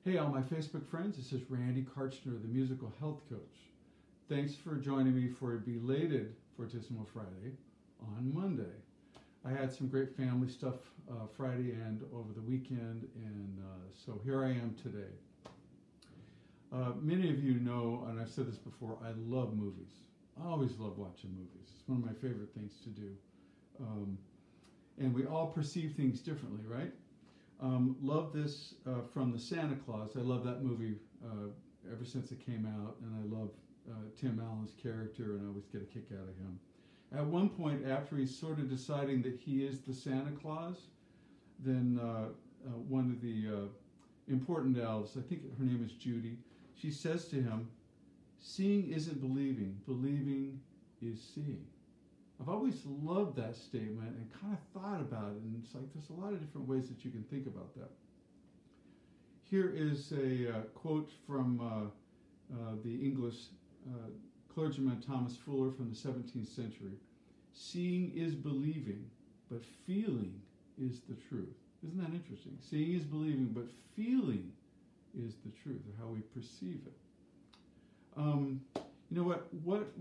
Hey, all my Facebook friends, this is Randy Karchner, the musical health coach. Thanks for joining me for a belated Fortissimo Friday on Monday. I had some great family stuff Friday and over the weekend, and so here I am today. Many of you know, and I've said this before, I love movies. I always love watching movies. It's one of my favorite things to do. And we all perceive things differently, right? Love this from the Santa Claus. I love that movie ever since it came out, and I love Tim Allen's character, and I always get a kick out of him. At one point, after he's sort of deciding that he is the Santa Claus, then one of the important elves, I think her name is Judy, she says to him, "Seeing isn't believing, believing is seeing." I've always loved that statement and kind of thought about it, and it's like there's a lot of different ways that you can think about that. Here is a quote from the English clergyman Thomas Fuller from the 17th century. "Seeing is believing, but feeling is the truth." Isn't that interesting? Seeing is believing, but feeling is the truth, or how we perceive it. You know what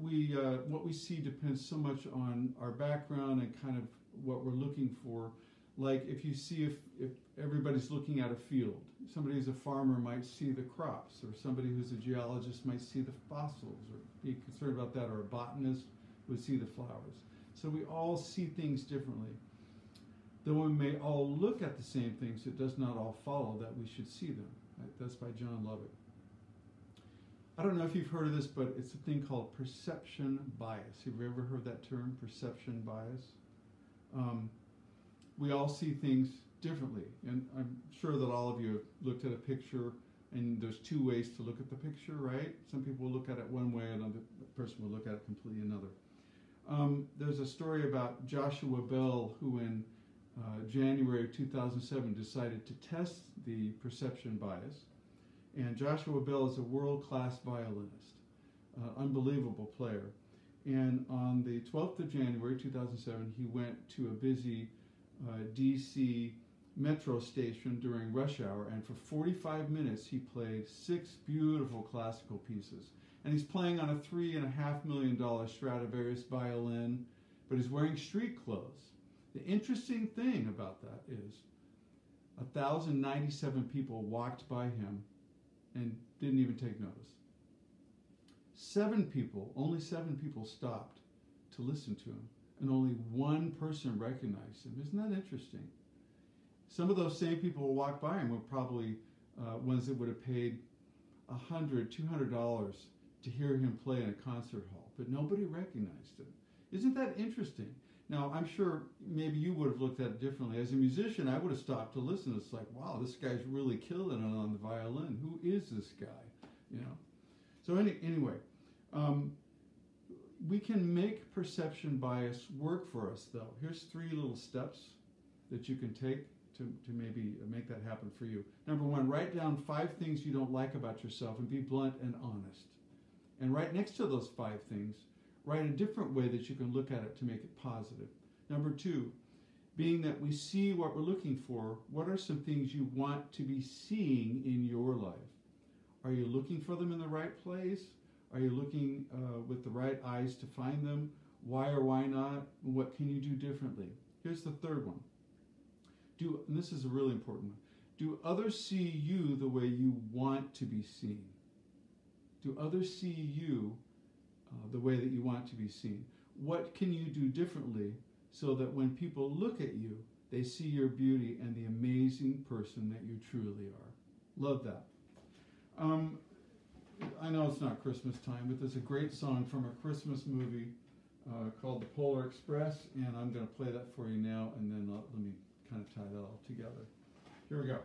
we see depends so much on our background and kind of what we're looking for. Like if you see if everybody's looking at a field, somebody who's a farmer might see the crops, or somebody who's a geologist might see the fossils, or be concerned about that, or a botanist would see the flowers. So we all see things differently. Though we may all look at the same things, it does not all follow that we should see them. Right? That's by John Lovett. I don't know if you've heard of this, but it's a thing called perception bias. Have you ever heard that term, perception bias? We all see things differently, and I'm sure that all of you have looked at a picture, and there's two ways to look at the picture, right? Some people will look at it one way, and another person will look at it completely another. There's a story about Joshua Bell, who in January of 2007 decided to test the perception bias. And Joshua Bell is a world-class violinist, unbelievable player. And on the 12th of January 2007, he went to a busy DC metro station during rush hour, and for 45 minutes he played 6 beautiful classical pieces. And he's playing on a $3.5 million Stradivarius violin, but he's wearing street clothes. The interesting thing about that is 1,097 people walked by him and didn't even take notice. Only seven people stopped to listen to him, and only one person recognized him. Isn't that interesting? Some of those same people who walked by him were probably ones that would have paid $100, $200 to hear him play in a concert hall, but nobody recognized him. Isn't that interesting? Now, I'm sure maybe you would have looked at it differently. As a musician, I would have stopped to listen. It's like, wow, this guy's really killing it on the violin. Who is this guy? You know. So anyway, we can make perception bias work for us, though. Here's 3 little steps that you can take to maybe make that happen for you. Number 1, write down 5 things you don't like about yourself and be blunt and honest. And right next to those 5 things, write a different way that you can look at it to make it positive. Number 2, being that we see what we're looking for, what are some things you want to be seeing in your life? Are you looking for them in the right place? Are you looking with the right eyes to find them? Why or why not? What can you do differently? Here's the 3rd one. And this is a really important one. Do others see you the way you want to be seen? Do others see you the way that you want to be seen? What can you do differently so that when people look at you, they see your beauty and the amazing person that you truly are? Love that. I know it's not Christmas time, but there's a great song from a Christmas movie called The Polar Express, and I'm going to play that for you now, and then let me kind of tie that all together. Here we go.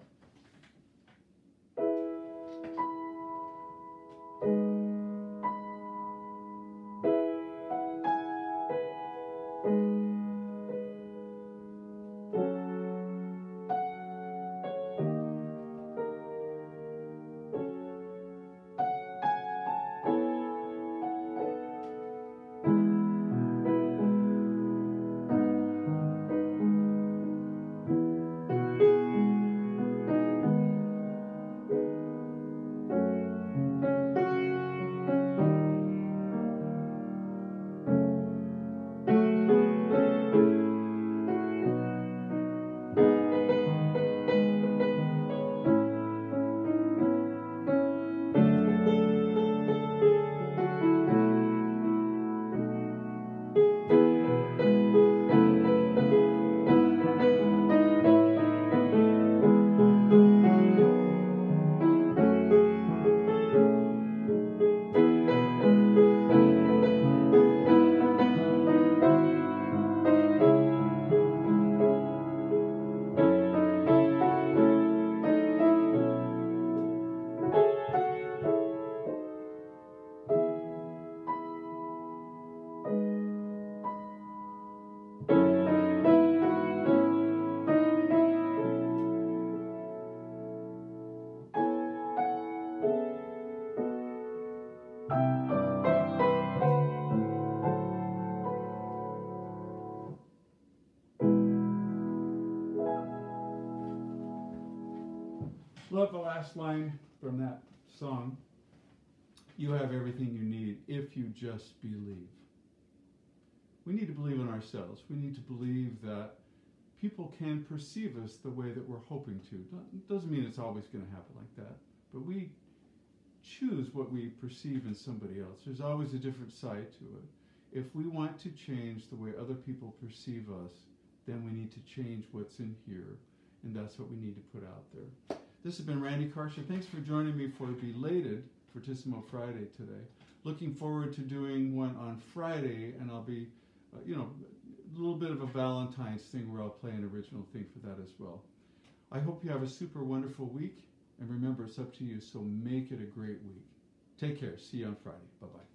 Love the last line from that song. You have everything you need if you just believe. We need to believe in ourselves. We need to believe that people can perceive us the way that we're hoping to. It doesn't mean it's always going to happen like that, but we choose what we perceive in somebody else. There's always a different side to it. If we want to change the way other people perceive us, then we need to change what's in here, and that's what we need to put out there. This has been Randy Karsha. Thanks for joining me for a belated Fortissimo Friday today. Looking forward to doing one on Friday, and I'll be, a little bit of a Valentine's thing where I'll play an original thing for that as well. I hope you have a super wonderful week, and remember, it's up to you, so make it a great week. Take care. See you on Friday. Bye-bye.